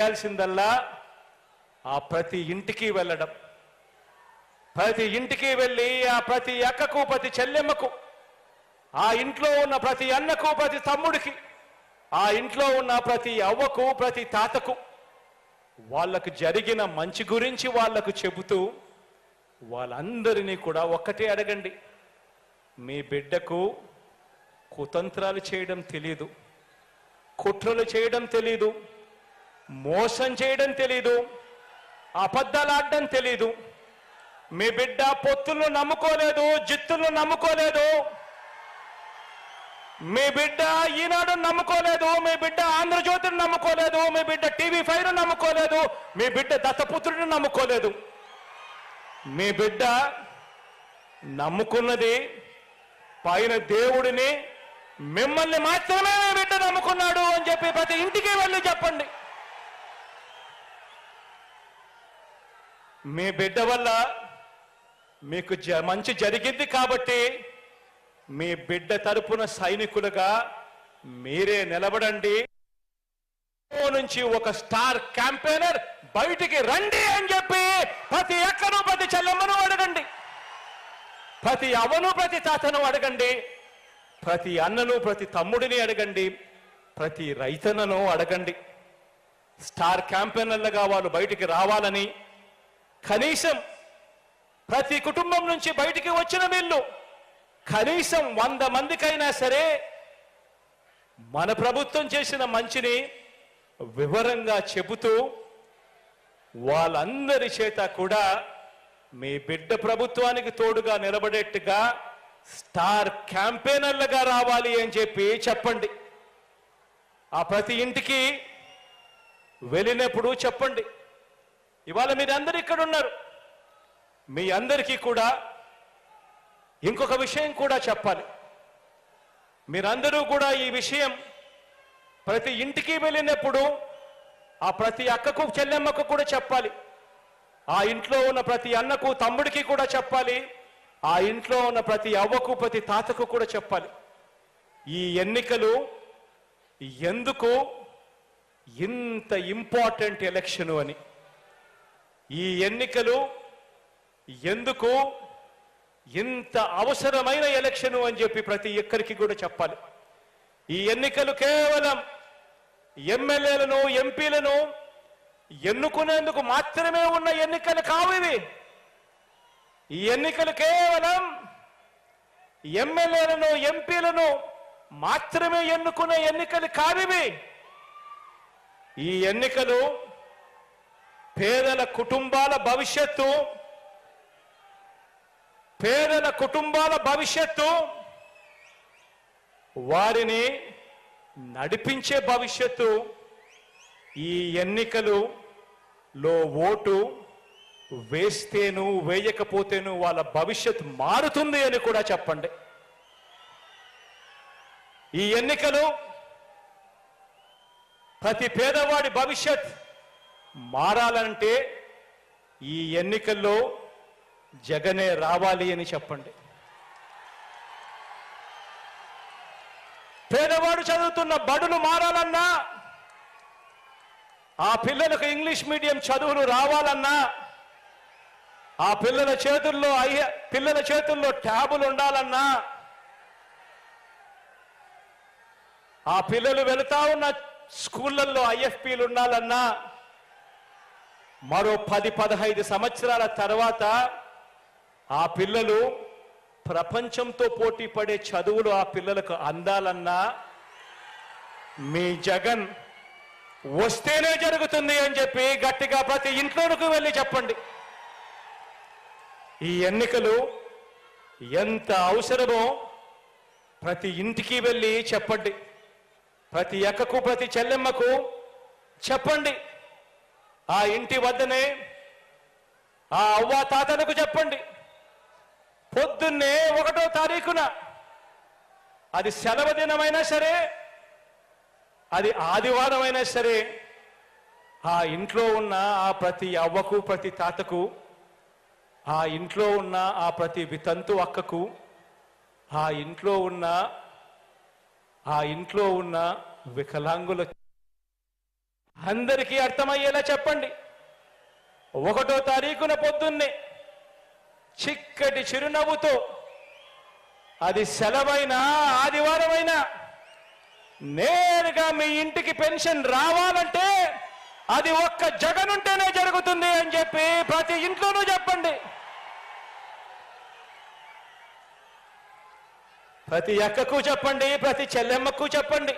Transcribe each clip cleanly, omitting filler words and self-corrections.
చేయాల్సిందల్లా ఆ ప్రతి ఇంటికి వెళ్ళడం, ప్రతి ఇంటికి వెళ్ళి ఆ ప్రతి అక్కకు, ప్రతి చెల్లెమ్మకు, ఆ ఇంట్లో ఉన్న ప్రతి అన్నకు, ప్రతి తమ్ముడికి, ఆ ఇంట్లో ఉన్న ప్రతి అవ్వకు, ప్రతి తాతకు వాళ్ళకు జరిగిన మంచి గురించి వాళ్లకు చెబుతూ వాళ్ళందరినీ కూడా ఒక్కటే అడగండి, మీ బిడ్డకు కుతంత్రాలు చేయడం తెలీదు, కుట్రలు చేయడం తెలీదు, మోసం చేయడం తెలీదు, అబద్ధాలు ఆడడం తెలీదు. మీ బిడ్డ పొత్తులను నమ్ముకోలేదు, జిత్తులను నమ్ముకోలేదు, మీ బిడ్డ ఈనాడు నమ్ముకోలేదు, మీ బిడ్డ ఆంధ్రజ్యోతిని నమ్ముకోలేదు, మీ బిడ్డ TV5 నమ్ముకోలేదు, మీ బిడ్డ దత్తపుత్రుడిని నమ్ముకోలేదు. మీ బిడ్డ నమ్ముకున్నది పైన దేవుడిని, మిమ్మల్ని మాత్రమే మీ బిడ్డ నమ్ముకున్నాడు అని చెప్పి ప్రతి ఇంటికి వెళ్ళి చెప్పండి. మీ బిడ్డ వల్ల మీకు మంచి జరిగింది కాబట్టి మీ బిడ్డ తరపున సైనికులుగా మీరే నిలబడండి. నుంచి ఒక స్టార్ క్యాంపెయినర్ బయటికి రండి అని చెప్పి ప్రతి అక్కను, ప్రతి చెల్లెమ్మను అడగండి, ప్రతి అవ్వను, ప్రతి తాతను అడగండి, ప్రతి అన్నను, ప్రతి తమ్ముడిని అడగండి, ప్రతి రైతన్నను అడగండి. స్టార్ క్యాంపెయినర్లుగా వాళ్ళు బయటికి రావాలని, కనీసం ప్రతి కుటుంబం నుంచి బయటికి వచ్చిన వీళ్ళు కనీసం 100 మందికైనా సరే మన ప్రభుత్వం చేసిన మంచిని వివరంగా చెబుతూ వాళ్ళందరి చేత కూడా మీ బిడ్డ ప్రభుత్వానికి తోడుగా నిలబడేట్టుగా స్టార్ క్యాంపెయినర్లుగా రావాలి అని చెప్పి చెప్పండి. ఆ ప్రతి ఇంటికి వెళ్ళినప్పుడు చెప్పండి. ఇవాళ మీరందరూ ఇక్కడ ఉన్నారు, మీ అందరికీ కూడా ఇంకొక విషయం కూడా చెప్పాలి. మీరందరూ కూడా ఈ విషయం ప్రతి ఇంటికి వెళ్ళినప్పుడు ఆ ప్రతి అక్కకు, చెల్లెమ్మకు కూడా చెప్పాలి, ఆ ఇంట్లో ఉన్న ప్రతి అన్నకు, తమ్ముడికి కూడా చెప్పాలి, ఆ ఇంట్లో ఉన్న ప్రతి అవ్వకు, ప్రతి తాతకు కూడా చెప్పాలి. ఈ ఎన్నికలు ఎందుకు ఇంత ఇంపార్టెంట్ ఎలక్షను అని, ఈ ఎన్నికలు ఎందుకు ఇంత అవసరమైన ఎలక్షను అని చెప్పి ప్రతి ఒక్కరికి కూడా చెప్పాలి. ఈ ఎన్నికలు కేవలం ఎమ్మెల్యేలను, ఎంపీలను ఎన్నుకునేందుకు మాత్రమే ఉన్న ఎన్నికలు కావు ఇవి. ఈ ఎన్నికలు కేవలం ఎమ్మెల్యేలను, ఎంపీలను మాత్రమే ఎన్నుకునే ఎన్నికలు కావివి. ఈ ఎన్నికలు పేదల కుటుంబాల భవిష్యత్తు, పేదల కుటుంబాల భవిష్యత్తు, వారిని నడిపించే భవిష్యత్తు. ఈ ఎన్నికలలో ఓటు వేస్తేను, వేయకపోతేను వాళ్ళ భవిష్యత్తు మారుతుంది అని కూడా చెప్పండి. ఈ ఎన్నికలు ప్రతి పేదవాడి భవిష్యత్ మారాలంటే ఈ ఎన్నికల్లో జగనే రావాలి అని చెప్పండి. పేదవాడు చదువుతున్న బడులు మారాలన్నా, ఆ పిల్లలకు ఇంగ్లీష్ మీడియం చదువులు రావాలన్నా, ఆ పిల్లల చేతుల్లో ట్యాబులు ఉండాలన్నా, ఆ పిల్లలు వెళుతా ఉన్న స్కూళ్ళల్లో IFPలు ఉండాలన్నా, మరో 10-15 సంవత్సరాల తర్వాత ఆ పిల్లలు ప్రపంచంతో పోటీ పడే చదువులు ఆ పిల్లలకు అందాలన్నా మీ జగన్ వస్తేనే జరుగుతుంది అని చెప్పి గట్టిగా ప్రతి ఇంట్లోకి వెళ్ళి చెప్పండి. ఈ ఎన్నికలు ఎంత అవసరమో ప్రతి ఇంటికి వెళ్ళి చెప్పండి, ప్రతి అక్కకు, ప్రతి చెల్లెమ్మకు చెప్పండి. ఆ ఇంటి వద్దనే ఆ అవ్వ తాతలకు చెప్పండి, పొద్దున్నే 1వ తారీఖున, అది సెలవు దినమైనా సరే, అది ఆదివారం అయినా సరే, ఆ ఇంట్లో ఉన్న ఆ ప్రతి అవ్వకు, ప్రతి తాతకు, ఆ ఇంట్లో ఉన్న ఆ ప్రతి వితంతు అక్కకు, ఆ ఇంట్లో ఉన్న వికలాంగుల అందరికీ అర్థమయ్యేలా చెప్పండి. 1వ తారీఖున పొద్దున్నే చిక్కటి చిరునవ్వుతో, అది సెలవైనా ఆదివారమైనా, నేరుగా మీ ఇంటికి పెన్షన్ రావాలంటే అది ఒక్క జగన్ ఉంటేనే జరుగుతుంది అని చెప్పి ప్రతి ఇంట్లోనూ చెప్పండి. ప్రతి అక్కకు చెప్పండి, ప్రతి చెల్లెమ్మకు చెప్పండి,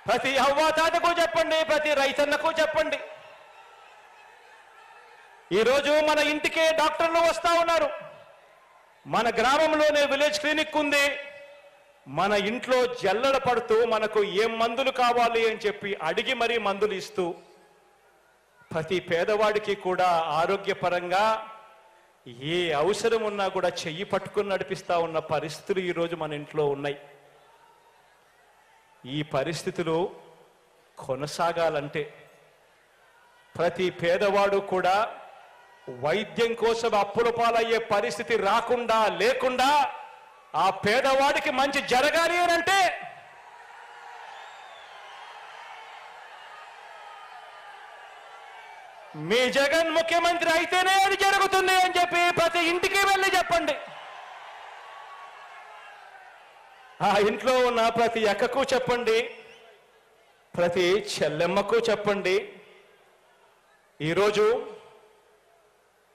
ప్రతి అవ్వాతాతకు చెప్పండి, ప్రతి రైతన్నకు చెప్పండి. ఈరోజు మన ఇంటికే డాక్టర్లు వస్తా ఉన్నారు. మన గ్రామంలోనే విలేజ్ క్లినిక్ ఉంది. మన ఇంట్లో జల్లడ పడుతూ మనకు ఏం మందులు కావాలి అని చెప్పి అడిగి మరీ మందులు ఇస్తూ ప్రతి పేదవాడికి కూడా ఆరోగ్యపరంగా ఏ అవసరం ఉన్నా కూడా చెయ్యి పట్టుకుని నడిపిస్తా ఉన్న పరిస్థితులు ఈరోజు మన ఇంట్లో ఉన్నాయి. ఈ పరిస్థితులు కొనసాగాలంటే ప్రతి పేదవాడు కూడా వైద్యం కోసం అప్పుల పాలయ్యే పరిస్థితి రాకుండా లేకుండా ఆ పేదవాడికి మంచి జరగాలి అని అంటే మీ జగన్ ముఖ్యమంత్రి అయితేనే అది జరుగుతుంది అని చెప్పి ప్రతి ఇంటికి వెళ్ళి చెప్పండి. ఆ ఇంట్లో ఉన్న ప్రతి అక్కకు చెప్పండి, ప్రతి చెల్లెమ్మకు చెప్పండి. ఈరోజు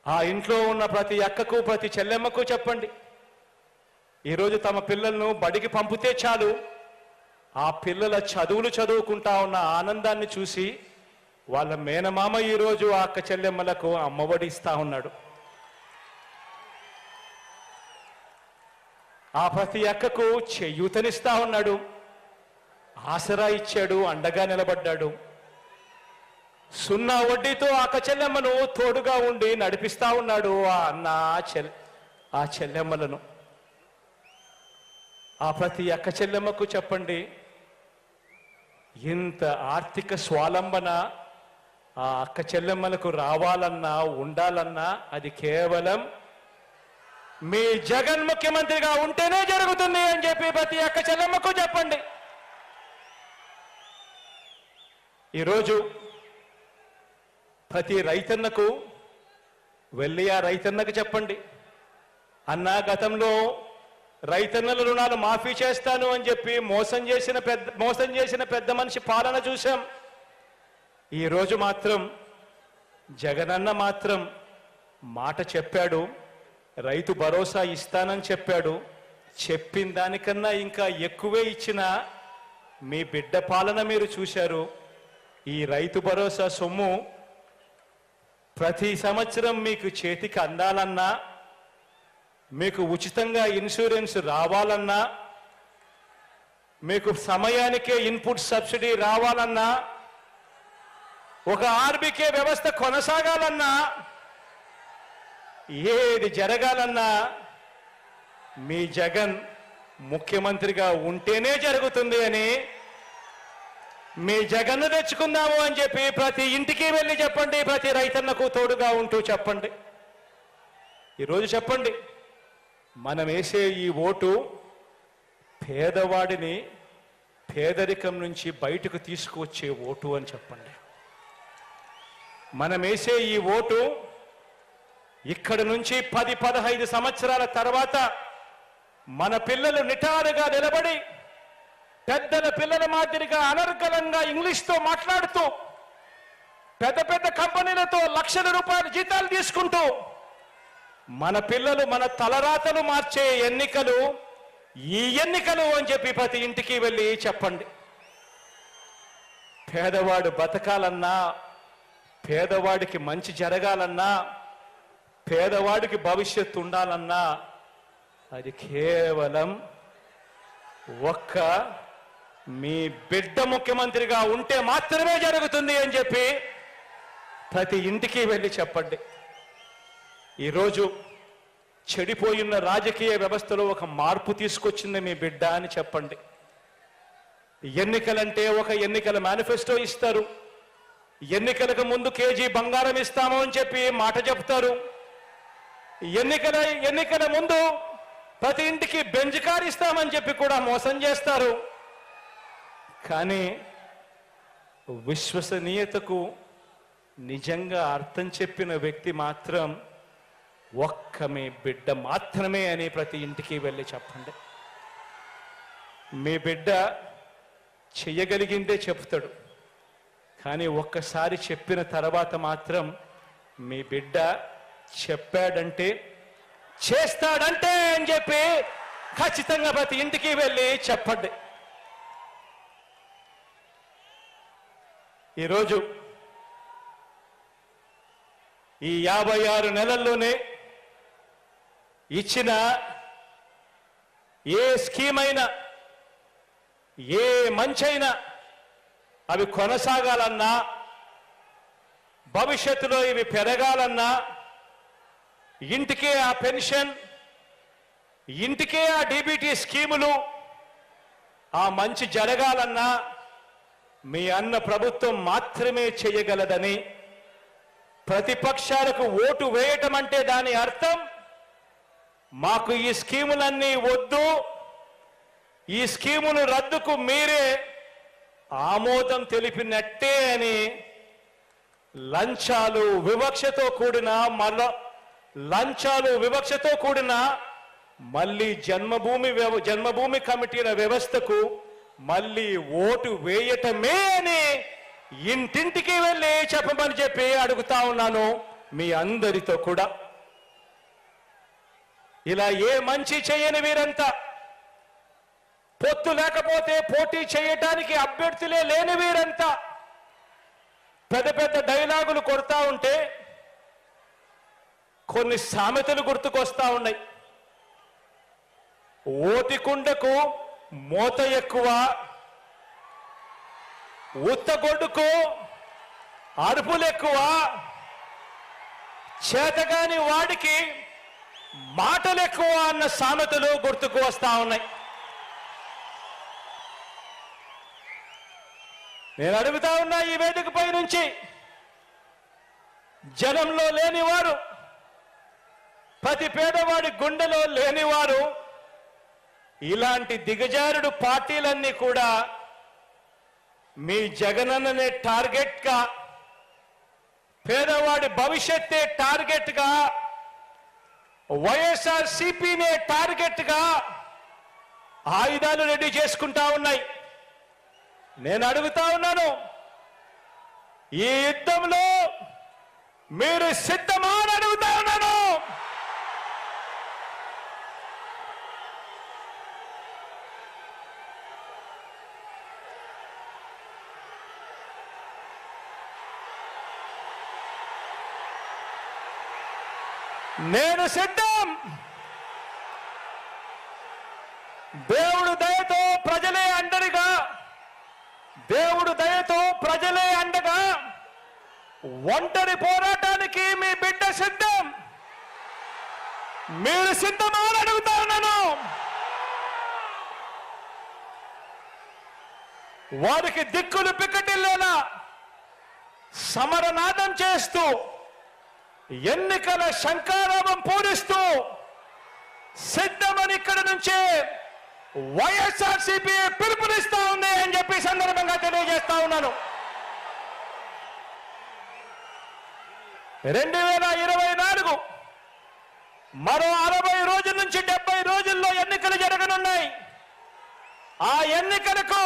ఆ ఇంట్లో ఉన్న ప్రతి అక్కకు ప్రతి చెల్లెమ్మకు చెప్పండి, ఈరోజు తమ పిల్లలను బడికి పంపితే చాలు ఆ పిల్లల చదువులు చదువుకుంటా ఉన్న ఆనందాన్ని చూసి వాళ్ళ మేనమామ ఈరోజు ఆ అక్క చెల్లెమ్మలకు అమ్మఒడి ఇస్తా ఉన్నాడు. ఆ ప్రతి అక్కకు చేయూతనిస్తా ఉన్నాడు, ఆసరా ఇచ్చాడు, అండగా నిలబడ్డాడు. 0 వడ్డీతో అక్క చెల్లెమ్మను తోడుగా ఉండి నడిపిస్తా ఉన్నాడు ఆ అన్న ఆ చెల్లెమ్మలను. ఆ ప్రతి అక్క చెల్లెమ్మకు చెప్పండి, ఇంత ఆర్థిక స్వాలంబన ఆ అక్క చెల్లెమ్మలకు రావాలన్నా ఉండాలన్నా అది కేవలం మీ జగన్ ముఖ్యమంత్రిగా ఉంటేనే జరుగుతుంది అని చెప్పి ప్రతి అక్క చెల్లెమ్మకు చెప్పండి. ఈరోజు ప్రతి రైతన్నకు వెళ్ళి ఆ రైతన్నకు చెప్పండి, అన్నా గతంలో రైతన్నల రుణాలు మాఫీ చేస్తాను అని చెప్పి మోసం చేసిన పెద్ద మనిషి పాలన చూశాం. ఈరోజు మాత్రం జగనన్న మాత్రం మాట చెప్పాడు, రైతు భరోసా ఇస్తానని చెప్పాడు. చెప్పిన దానికన్నా ఇంకా ఎక్కువే ఇచ్చిన మీ బిడ్డ పాలన మీరు చూశారు. ఈ రైతు భరోసా సొమ్ము ప్రతి సంవత్సరం మీకు చేతికి అందాలన్నా, మీకు ఉచితంగా ఇన్సూరెన్స్ రావాలన్నా, మీకు సమయానికే ఇన్పుట్ సబ్సిడీ రావాలన్నా, ఒక ఆర్బీకే వ్యవస్థ కొనసాగాలన్నా, ఏది జరగాలన్నా మీ జగన్ ముఖ్యమంత్రిగా ఉంటేనే జరుగుతుంది అని మీ జగన్ను తెచ్చుకుందాము అని చెప్పి ప్రతి ఇంటికి వెళ్ళి చెప్పండి, ప్రతి రైతన్నకు తోడుగా ఉంటూ చెప్పండి. ఈరోజు చెప్పండి, మనం వేసే ఈ ఓటు పేదవాడిని పేదరికం నుంచి బయటకు తీసుకువచ్చే ఓటు అని చెప్పండి. మనం వేసే ఈ ఓటు ఇక్కడ నుంచి 10-15 సంవత్సరాల తర్వాత మన పిల్లలు నిటారుగా నిలబడి పెద్దల పిల్లల మాదిరిగా అనర్గళంగా ఇంగ్లీష్తో మాట్లాడుతూ పెద్ద పెద్ద కంపెనీలతో లక్షల రూపాయల జీతాలు తీసుకుంటూ మన పిల్లలు మన తలరాతలు మార్చే ఎన్నికలు ఈ ఎన్నికలు అని చెప్పి ప్రతి ఇంటికి వెళ్ళి చెప్పండి. పేదవాడు బతకాలన్నా, పేదవాడికి మంచి జరగాలన్నా, పేదవాడికి భవిష్యత్తు ఉండాలన్నా అది కేవలం ఒక్క మీ బిడ్డ ముఖ్యమంత్రిగా ఉంటే మాత్రమే జరుగుతుంది అని చెప్పి ప్రతి ఇంటికి వెళ్ళి చెప్పండి. ఈరోజు చెడిపోయిన రాజకీయ వ్యవస్థలో ఒక మార్పు తీసుకొచ్చింది మీ బిడ్డ అని చెప్పండి. ఎన్నికలంటే ఒక ఎన్నికల మేనిఫెస్టో ఇస్తారు, ఎన్నికలకు ముందు కేజీ బంగారం ఇస్తాము అని చెప్పి మాట చెప్తారు, ఎన్నికల ముందు ప్రతి ఇంటికి బెంజ్ కార్ ఇస్తామని చెప్పి కూడా మోసం చేస్తారు. కానీ విశ్వసనీయతకు నిజంగా అర్థం చెప్పిన వ్యక్తి మాత్రం ఒక్క మీ బిడ్డ మాత్రమే అని ప్రతి ఇంటికి వెళ్ళి చెప్పండి. మీ బిడ్డ చెయ్యగలిగిందే చెప్తాడు, కానీ ఒక్కసారి చెప్పిన తర్వాత మాత్రం మీ బిడ్డ చెప్పాడంటే చేస్తాడంటే అని చెప్పి ఖచ్చితంగా ప్రతి ఇంటికి వెళ్ళి చెప్పండి. ఈరోజు ఈ 56 నెలల్లోనే ఇచ్చిన ఏ స్కీమ్ అయినా ఏ మంచైనా అవి కొనసాగాలన్నా, భవిష్యత్తులో ఇవి పెరగాలన్నా, ఇంటికే ఆ పెన్షన్, ఇంటికే ఆ డీబీటీ స్కీములు, ఆ మంచి జరగాలన్నా మీ అన్న ప్రభుత్వం మాత్రమే చేయగలదని, ప్రతిపక్షాలకు ఓటు వేయటం అంటే దాని అర్థం మాకు ఈ స్కీములన్నీ వద్దు, ఈ స్కీములు రద్దుకు మీరే ఆమోదం తెలిపినట్టే అని లంచాలు వివక్షతో కూడిన మళ్ళీ జన్మభూమి కమిటీల వ్యవస్థకు మళ్ళీ ఓటు వేయటమే అని ఇంటింటికి వెళ్ళి చెప్పమని చెప్పి అడుగుతా ఉన్నాను మీ అందరితో కూడా. ఇలా ఏ మంచి చేయని వీరంతా, పొత్తు లేకపోతే పోటీ చేయటానికి అభ్యర్థులే లేని వీరంతా పెద్ద పెద్ద డైలాగులు కొడతా ఉంటే కొన్ని సామెతలు గుర్తుకొస్తా ఉన్నాయి. ఓటికుండకు మోత ఎక్కువ, ఉత్తగొడ్డుకు అరుపులు ఎక్కువ, చేతగాని వాడికి మాటలు ఎక్కువ అన్న సామెతలు గుర్తుకు వస్తా ఉన్నాయి. నేను అడుగుతా ఉన్నా ఈ వేదికపై నుంచి, జనంలో లేనివారు, ప్రతి పేదవాడి గుండెలో లేనివారు, ఇలాంటి దిగజారుడు పార్టీలన్నీ కూడా మీ జగనన్ననే టార్గెట్గా, పేదవాడి భవిష్యత్తే టార్గెట్గా, వైఎస్ఆర్సీపీనే టార్గెట్గా ఆయుధాలు రెడీ చేసుకుంటా ఉన్నాయి. నేను అడుగుతా ఉన్నాను, ఈ యుద్ధంలో మీరు సిద్ధమా అని అడుగుతా ఉన్నాను. నేను సిద్ధం. దేవుడు దయతో ప్రజలే అండగా, దేవుడు దయతో ప్రజలే అండగా, ఒంటరి పోరాటానికి మీ బిడ్డ సిద్ధం. మీరు సిద్ధమా అని అడుగుతా ఉన్నాను. వారికి దిక్కులు పిక్కటిల్లేలా సమరనాదం చేస్తూ, ఎన్నికల శంఖారావం పూరిస్తూ సిద్ధమని ఇక్కడ నుంచే వైఎస్ఆర్సీపీ పిలుపునిస్తా ఉంది అని చెప్పి సందర్భంగా తెలియజేస్తా ఉన్నాను. 2024 మరో 60 రోజుల నుంచి 70 రోజుల్లో ఎన్నికలు జరగనున్నాయి. ఆ ఎన్నికలకు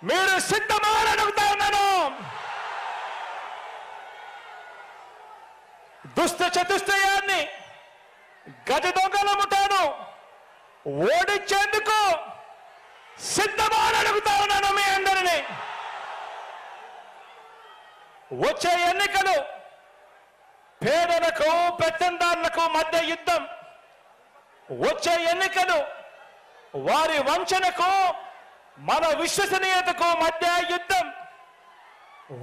మీరు సిద్ధమా అని అడుగుతా ఉన్నాను. దుష్ట చతుష్టయాన్ని, గజ దొంగల ముఠాను ఓడించేందుకు సిద్ధమా అని అడుగుతా ఉన్నాను మీ అందరినీ. వచ్చే ఎన్నికలు పేదలకు పెత్తందారులకు మధ్య యుద్ధం. వచ్చే ఎన్నికలు వారి వంచనకు మన విశ్వసనీయతకు మధ్య యుద్ధం.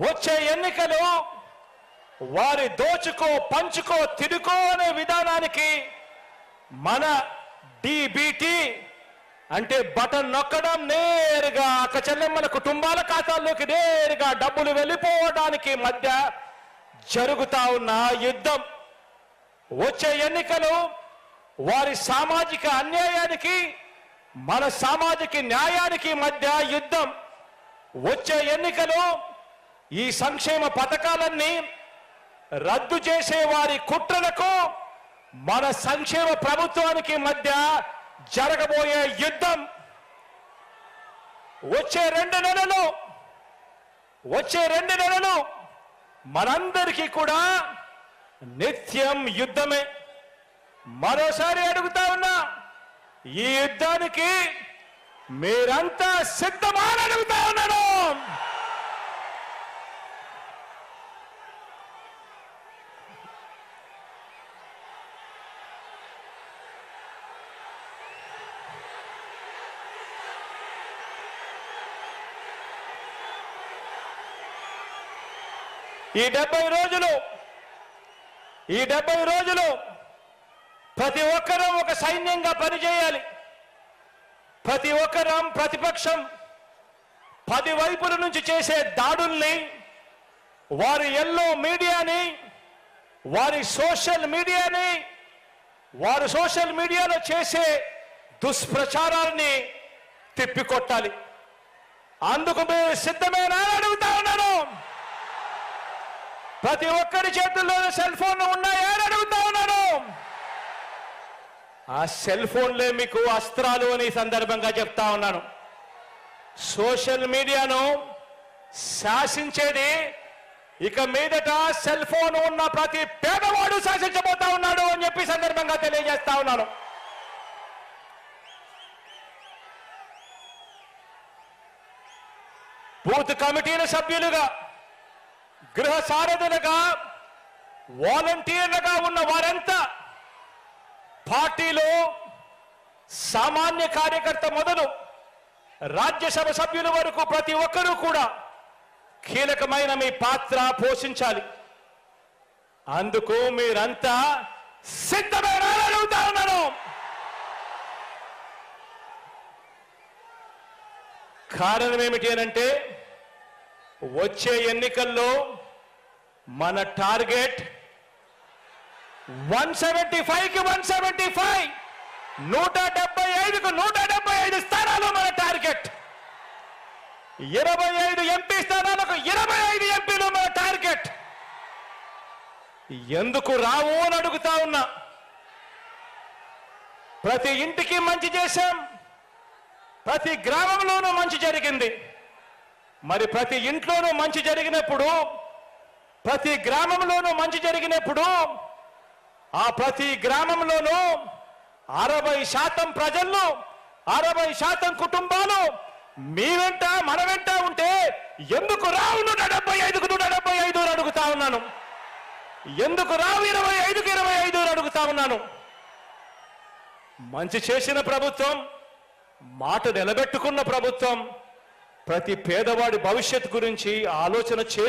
వచ్చే ఎన్నికలు వారి దోచుకో పంచుకో తిరుకో అనే విధానానికి మన డీబీటీ అంటే బటన్ నొక్కడం, నేరుగా అక్క చెల్లెమ్మల కుటుంబాల ఖాతాల్లోకి నేరుగా డబ్బులు వెళ్ళిపోవడానికి మధ్య జరుగుతా ఉన్న యుద్ధం. వచ్చే ఎన్నికలు వారి సామాజిక అన్యాయానికి మన సామాజిక న్యాయానికి మధ్య యుద్ధం. వచ్చే ఎన్నికలు ఈ సంక్షేమ పథకాలన్నీ రద్దు చేసే వారి కుట్రలకు మన సంక్షేమ ప్రభుత్వానికి మధ్య జరగబోయే యుద్ధం వచ్చే 2 నెలలు మనందరికీ కూడా నిత్యం యుద్ధమే. మరోసారి అడుగుతా ఉన్నా, ఈ యుద్ధానికి మీరంతా సిద్ధమా అని అడుగుతా ఉన్నాను. ఈ 70 రోజులు ప్రతి ఒక్కరూ ఒక సైన్యంగా పనిచేయాలి. ప్రతి ఒక్కరం ప్రతిపక్షం 10 వైపుల నుంచి చేసే దాడుల్ని, వారి ఎల్లో మీడియాని, వారి సోషల్ మీడియాలో చేసే దుష్ప్రచారాన్ని తిప్పికొట్టాలి. అందుకు మీరు సిద్ధమేనా అడుగుతా ఉన్నాను. ప్రతి ఒక్కరి చేతుల్లో సెల్ ఫోన్లు ఉన్నాయా అని అడుగుతా ఉన్నాను. ఆ సెల్ ఫోన్లే మీకు అస్త్రాలు అని సందర్భంగా చెప్తా ఉన్నాను. సోషల్ మీడియాను శాసించేది ఇక మీదట సెల్ ఫోన్ ఉన్న ప్రతి పేదవాడు శాసించబోతా ఉన్నాడు అని చెప్పి సందర్భంగా తెలియజేస్తా ఉన్నాను. బూత్ కమిటీల సభ్యులుగా, గృహ సారథులుగా, వాలంటీర్లుగా ఉన్న వారంతా పార్టీలో సామాన్య కార్యకర్త మొదలు రాజ్యసభ సభ్యుల వరకు ప్రతి ఒక్కరూ కూడా కీలకమైన మీ పాత్ర పోషించాలి. అందుకు మీరంతా సిద్ధమేనా అని అడుగుతా ఉన్నాను. కారణం ఏమిటి అనంటే, వచ్చే ఎన్నికల్లో మన టార్గెట్ 175కి 175, 175కు 175 స్థానాలు మన టార్గెట్. 25 ఎంపీ స్థానాలకు 25 ఎంపీలు మన టార్గెట్. ఎందుకు రావు అని అడుగుతా ఉన్నా. ప్రతి ఇంటికి మంచి చేశాం, ప్రతి గ్రామంలోనూ మంచి జరిగింది. మరి ప్రతి ఇంట్లోనూ మంచి జరిగినప్పుడు, ప్రతి గ్రామంలోనూ మంచి జరిగినప్పుడు, ఆ ప్రతి గ్రామంలోనూ 60% ప్రజలు, 60% కుటుంబాలు మీ వెంట మన వెంట ఉంటే ఎందుకు రావు 175కు 175 అని అడుగుతా ఉన్నాను. ఎందుకు రావు 25కు 25 అని అడుగుతా ఉన్నాను. మంచి చేసిన ప్రభుత్వం, మాట నిలబెట్టుకున్న ప్రభుత్వం, ప్రతి పేదవాడి భవిష్యత్తు గురించి ఆలోచన చేసి